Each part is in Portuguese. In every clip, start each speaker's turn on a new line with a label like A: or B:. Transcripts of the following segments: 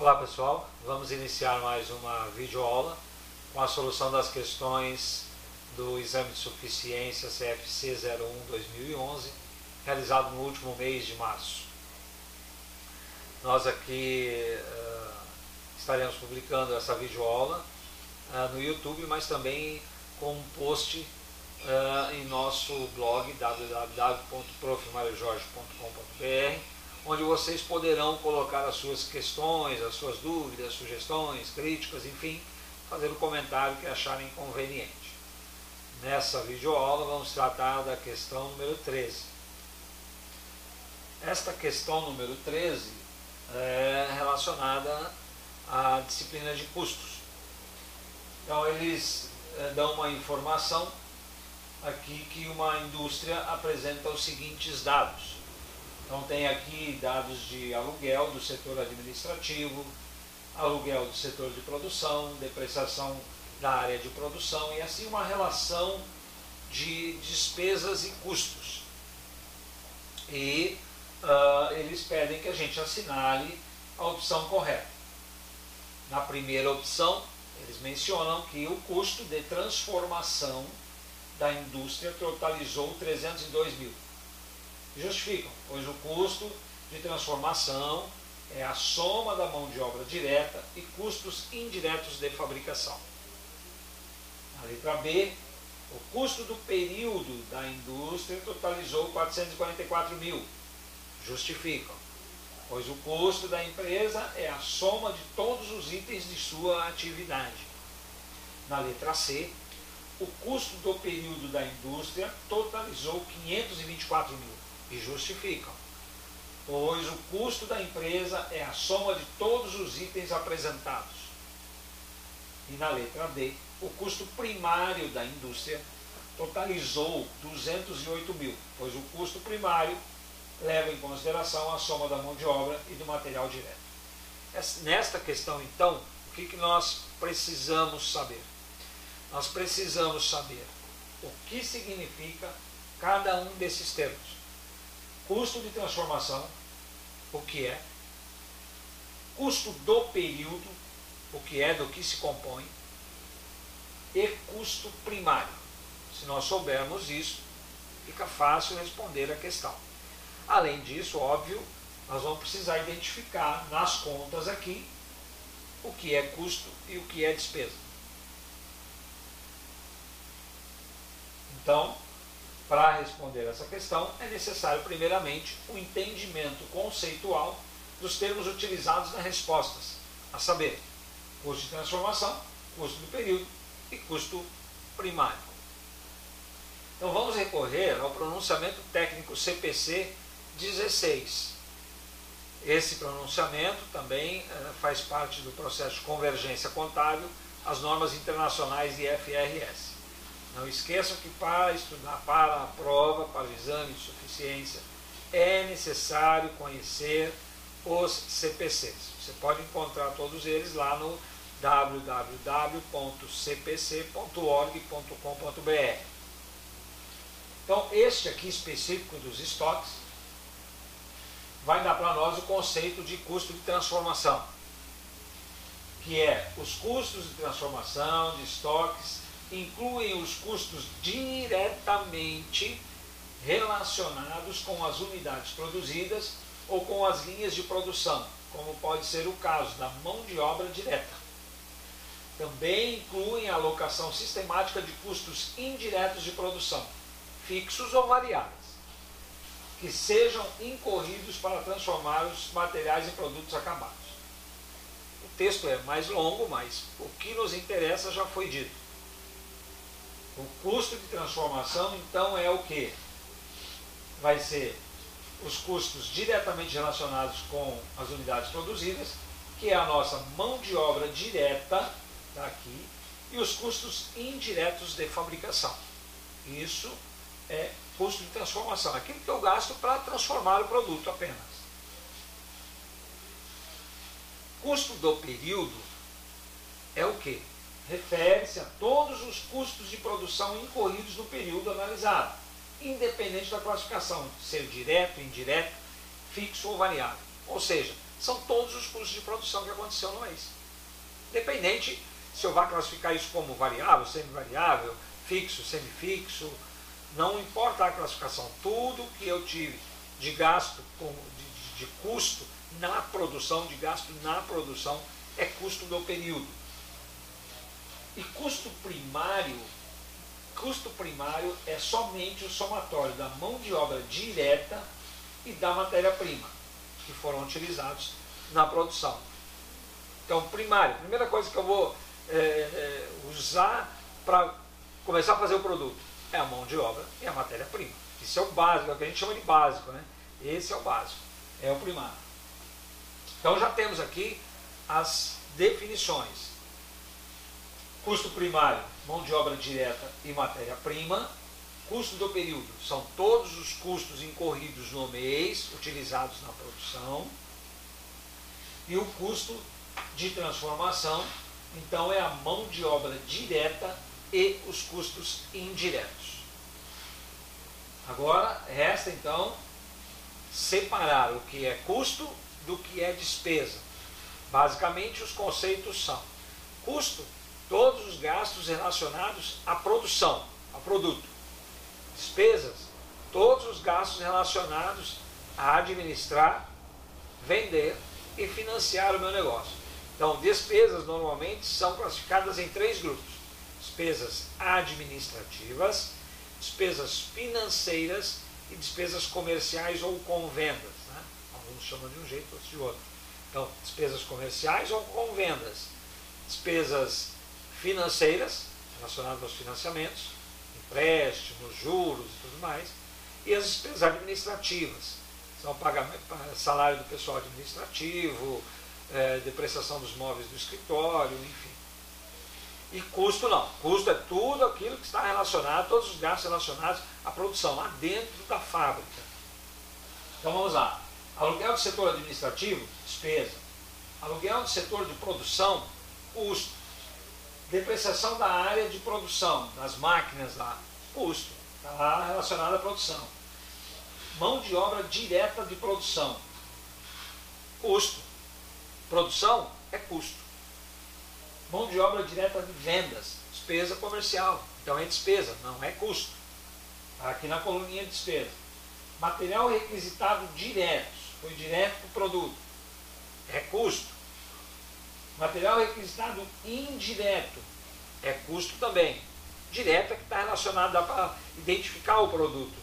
A: Olá pessoal, vamos iniciar mais uma videoaula com a solução das questões do Exame de Suficiência CFC 01-2011, realizado no último mês de março. Nós aqui estaremos publicando essa videoaula no YouTube, mas também com um post em nosso blog www.profmariojorge.com.br, onde vocês poderão colocar as suas questões, as suas dúvidas, sugestões, críticas, enfim, fazer o comentário que acharem conveniente. Nessa videoaula vamos tratar da questão número 13. Esta questão número 13 é relacionada à disciplina de custos. Então eles dão uma informação aqui que uma indústria apresenta os seguintes dados. Então tem aqui dados de aluguel do setor administrativo, aluguel do setor de produção, depreciação da área de produção e assim uma relação de despesas e custos. E eles pedem que a gente assinale a opção correta. Na primeira opção, eles mencionam que o custo de transformação da indústria totalizou 302 mil. Justificam, pois o custo de transformação é a soma da mão de obra direta e custos indiretos de fabricação. Na letra B, o custo do período da indústria totalizou 444 mil. Justificam, pois o custo da empresa é a soma de todos os itens de sua atividade. Na letra C, o custo do período da indústria totalizou 524 mil. E justificam, pois o custo da empresa é a soma de todos os itens apresentados. E na letra D, o custo primário da indústria totalizou 208 mil, pois o custo primário leva em consideração a soma da mão de obra e do material direto. Nesta questão, então, o que nós precisamos saber? Nós precisamos saber o que significa cada um desses termos. Custo de transformação, o que é? Custo do período, o que é, do que se compõe, e custo primário. Se nós soubermos isso, fica fácil responder a questão. Além disso, óbvio, nós vamos precisar identificar nas contas aqui o que é custo e o que é despesa. Então, para responder essa questão, é necessário, primeiramente, um entendimento conceitual dos termos utilizados nas respostas, a saber, custo de transformação, custo do período e custo primário. Então vamos recorrer ao pronunciamento técnico CPC 16. Esse pronunciamento também faz parte do processo de convergência contábil às normas internacionais de IFRS. Não esqueçam que para estudar para a prova, para o exame de suficiência, é necessário conhecer os CPCs. Você pode encontrar todos eles lá no www.cpc.org.com.br. Então, este aqui específico dos estoques vai dar para nós o conceito de custo de transformação, que é os custos de transformação de estoques incluem os custos diretamente relacionados com as unidades produzidas ou com as linhas de produção, como pode ser o caso da mão de obra direta. Também incluem a alocação sistemática de custos indiretos de produção, fixos ou variáveis, que sejam incorridos para transformar os materiais em produtos acabados. O texto é mais longo, mas o que nos interessa já foi dito. O custo de transformação, então, é o que? Vai ser os custos diretamente relacionados com as unidades produzidas, que é a nossa mão de obra direta, tá aqui, e os custos indiretos de fabricação. Isso é custo de transformação, aquilo que eu gasto para transformar o produto apenas. Custo do período é o que? Refere-se a todos os custos de produção incorridos no período analisado, independente da classificação, ser direto, indireto, fixo ou variável. Ou seja, são todos os custos de produção que aconteceu no mês. Independente se eu vá classificar isso como variável, semivariável, fixo, semifixo, não importa a classificação, tudo que eu tive de gasto, de custo na produção, de gasto na produção, é custo do período. E custo primário é somente o somatório da mão de obra direta e da matéria-prima que foram utilizados na produção. Então, primário, primeira coisa que eu vou usar para começar a fazer o produto é a mão de obra e a matéria-prima. Isso é o básico, é o que a gente chama de básico, né? Esse é o básico, é o primário. Então já temos aqui as definições. Custo primário, mão de obra direta e matéria-prima. Custo do período, são todos os custos incorridos no mês, utilizados na produção. E o custo de transformação, então, é a mão de obra direta e os custos indiretos. Agora, resta, então, separar o que é custo do que é despesa. Basicamente, os conceitos são: custo, todos os gastos relacionados à produção, ao produto. Despesas, todos os gastos relacionados a administrar, vender e financiar o meu negócio. Então, despesas normalmente são classificadas em 3 grupos: despesas administrativas, despesas financeiras e despesas comerciais ou com vendas, né? Alguns chamam de um jeito, outros de outro. Então, despesas comerciais ou com vendas, despesas financeiras, relacionadas aos financiamentos, empréstimos, juros e tudo mais, e as despesas administrativas, são pagamento, salário do pessoal administrativo, depreciação dos móveis do escritório, enfim. E custo não, custo é tudo aquilo que está relacionado, todos os gastos relacionados à produção, lá dentro da fábrica. Então vamos lá: aluguel do setor administrativo, despesa; aluguel do setor de produção, custo; depreciação da área de produção, das máquinas lá, custo, está lá relacionado à produção; mão de obra direta de produção, custo; produção é custo; mão de obra direta de vendas, despesa comercial, então é despesa, não é custo, está aqui na coluninha de despesa. Material requisitado direto, foi direto para o produto, é custo. Material requisitado indireto, é custo também. Direto é que está relacionado, dá para identificar o produto.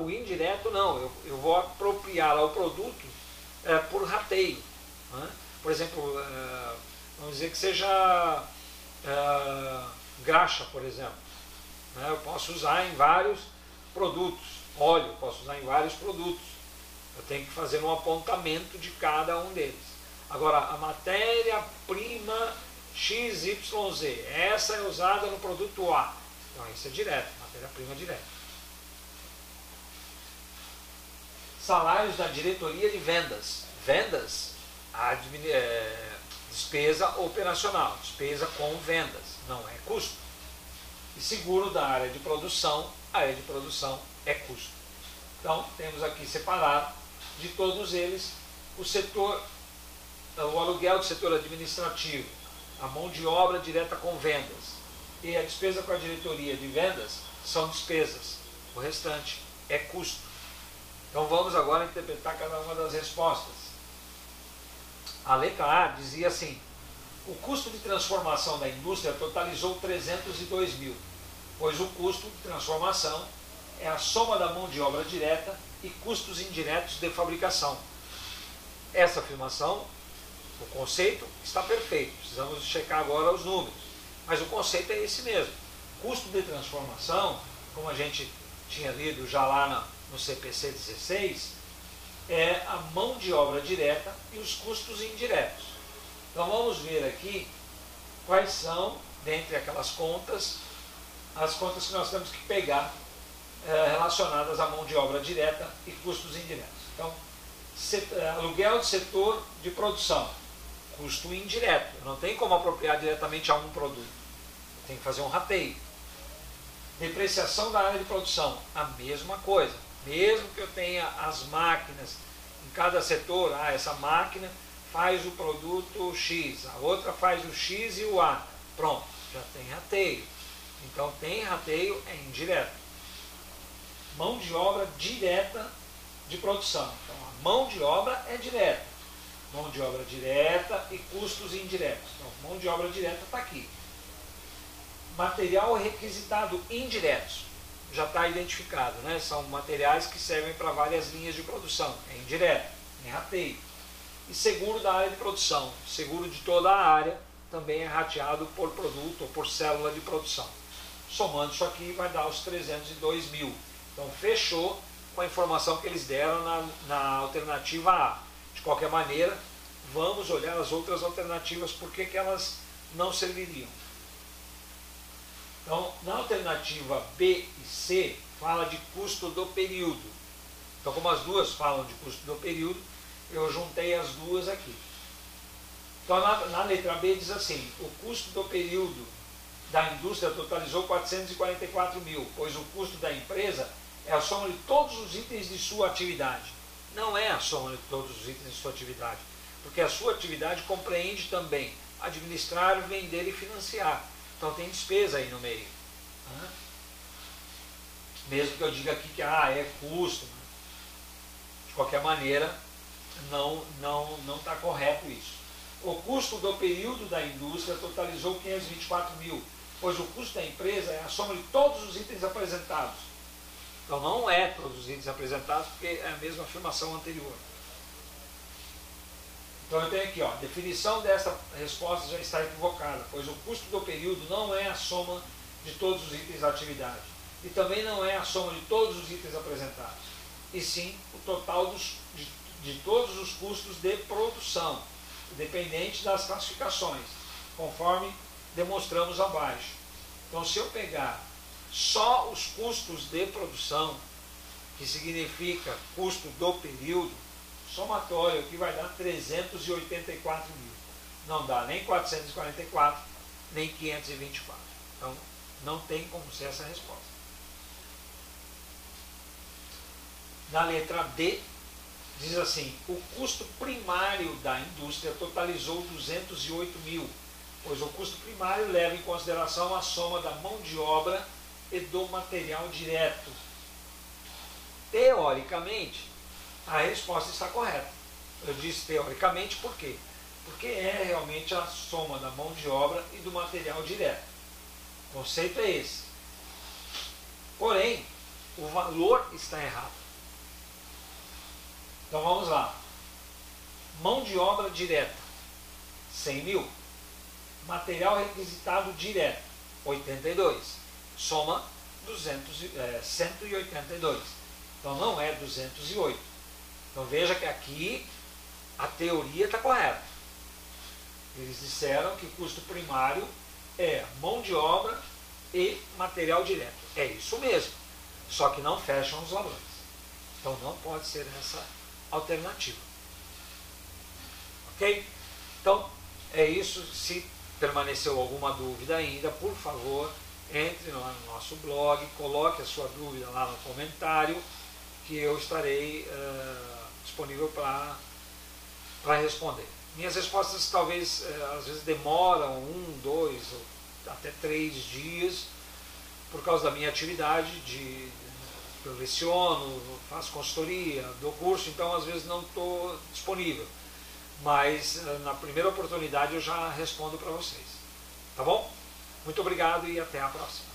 A: O indireto não, eu vou apropriar ao produto por rateio, né? Por exemplo, vamos dizer que seja graxa, por exemplo, né? Eu posso usar em vários produtos. Óleo, eu posso usar em vários produtos. Eu tenho que fazer um apontamento de cada um deles. Agora, a matéria-prima XYZ, essa é usada no produto A. Então, isso é direto, matéria-prima direta. Salários da diretoria de vendas. Vendas, despesa operacional, despesa com vendas, não é custo. E seguro da área de produção, a área de produção é custo. Então, temos aqui separado de todos eles o aluguel do setor administrativo, a mão de obra direta com vendas e a despesa com a diretoria de vendas são despesas. O restante é custo. Então vamos agora interpretar cada uma das respostas. A letra A dizia assim: o custo de transformação da indústria totalizou 302 mil, pois o custo de transformação é a soma da mão de obra direta e custos indiretos de fabricação. Essa afirmação, o conceito está perfeito, precisamos checar agora os números, mas o conceito é esse mesmo. Custo de transformação, como a gente tinha lido já lá no CPC 16, é a mão de obra direta e os custos indiretos. Então vamos ver aqui quais são, dentre aquelas contas, as contas que nós temos que pegar relacionadas à mão de obra direta e custos indiretos. Então, aluguel do setor de produção, custo indireto. Eu não tenho como apropriar diretamente a um produto. Eu tenho que fazer um rateio. Depreciação da área de produção, a mesma coisa. Mesmo que eu tenha as máquinas Em cada setor, essa máquina faz o produto X, a outra faz o X e o A. Pronto, já tem rateio. Então tem rateio indireto. Mão de obra direta de produção. Então a mão de obra é direta. Mão de obra direta e custos indiretos. Então mão de obra direta está aqui. Material requisitado indiretos. Já está identificado, né? São materiais que servem para várias linhas de produção. É indireto, é rateio. E seguro da área de produção. Seguro de toda a área também é rateado por produto ou por célula de produção. Somando isso aqui vai dar os 302 mil. Então fechou com a informação que eles deram na alternativa A. De qualquer maneira, vamos olhar as outras alternativas, por que elas não serviriam. Então, na alternativa B e C, fala de custo do período. Então, como as duas falam de custo do período, eu juntei as duas aqui. Então, na letra B diz assim, o custo do período da indústria totalizou 444 mil, pois o custo da empresa é a soma de todos os itens de sua atividade. Não é a soma de todos os itens de sua atividade, porque a sua atividade compreende também administrar, vender e financiar. Então tem despesa aí no meio. Mesmo que eu diga aqui que é custo, de qualquer maneira não está correto isso. O custo do período da indústria totalizou 524 mil, pois o custo da empresa é a soma de todos os itens apresentados. Então não é todos os itens apresentados, porque é a mesma afirmação anterior. Então eu tenho aqui, a definição dessa resposta já está equivocada, pois o custo do período não é a soma de todos os itens da atividade. E também não é a soma de todos os itens apresentados, e sim o total de todos os custos de produção, dependente das classificações, conforme demonstramos abaixo. Então se eu pegar só os custos de produção, que significa custo do período, somatório aqui vai dar 384 mil. Não dá nem 444, nem 524. Então, não tem como ser essa resposta. Na letra D, diz assim, o custo primário da indústria totalizou 208 mil, pois o custo primário leva em consideração a soma da mão de obra e do material direto. Teoricamente, a resposta está correta. Eu disse teoricamente por quê? Porque é realmente a soma da mão de obra e do material direto. O conceito é esse. Porém, o valor está errado. Então vamos lá. Mão de obra direta, 100 mil. Material requisitado direto, 82. Soma 182. Então não é 208. Então veja que aqui a teoria está correta. Eles disseram que custo primário é mão de obra e material direto. É isso mesmo. Só que não fecham os valores. Então não pode ser essa alternativa. Ok? Então é isso. Se permaneceu alguma dúvida ainda, por favor, entre lá no nosso blog, coloque a sua dúvida lá no comentário, que eu estarei disponível para responder. Minhas respostas talvez às vezes demoram 1, 2 ou até 3 dias por causa da minha atividade eu leciono, faço consultoria, dou curso, então às vezes não estou disponível. Mas na primeira oportunidade eu já respondo para vocês. Tá bom? Muito obrigado e até a próxima.